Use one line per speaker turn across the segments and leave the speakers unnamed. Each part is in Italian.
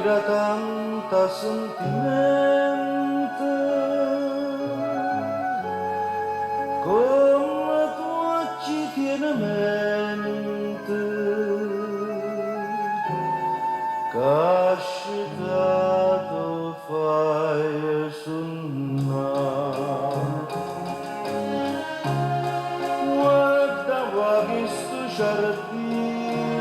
Mira tanta sentimento come tu ci tieni mente cascitato fai suonare guarda che sto giardino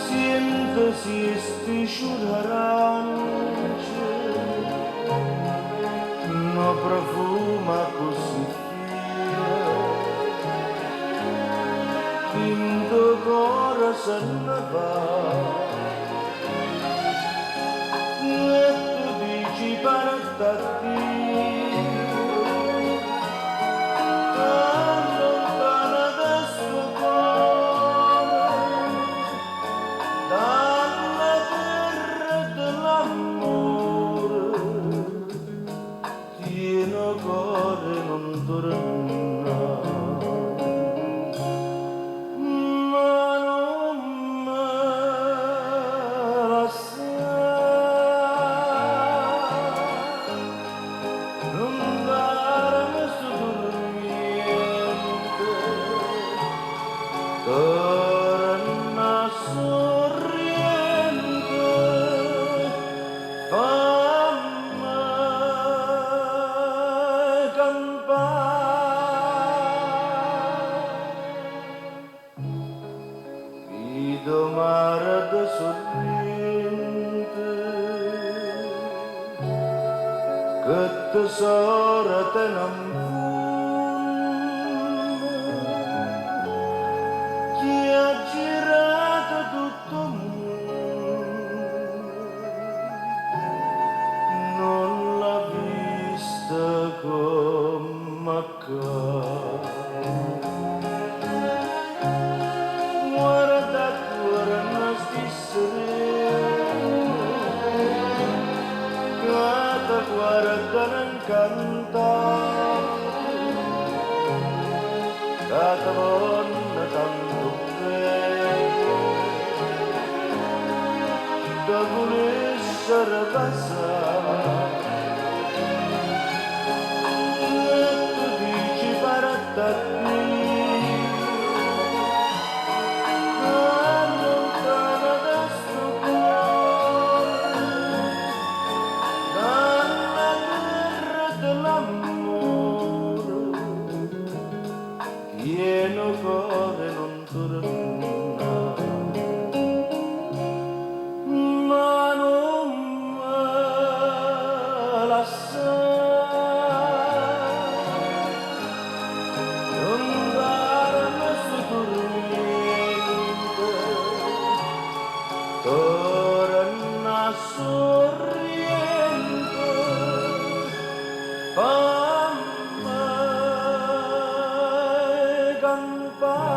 siento si stisciurarance no profuma così finto cuore se ne va e tu dici parta lontana da sto cuore dalla terra dell'amore tieno cuore non torna ma non me la sai non darmi sto dormiente torna sorriente fammi campare vedo mare da sorrente che tesoro te non chi ha girato tutto il mondo non l'ha vista come accade guarda torna stessa guarda incantare Cata donna tanto bene da volessere passare e tu dici parata lontana da sto cuore dalla terra dell'amore pieno cuore non torna ma non me la sai non darmi sto dormiente torna sorriente fammi campare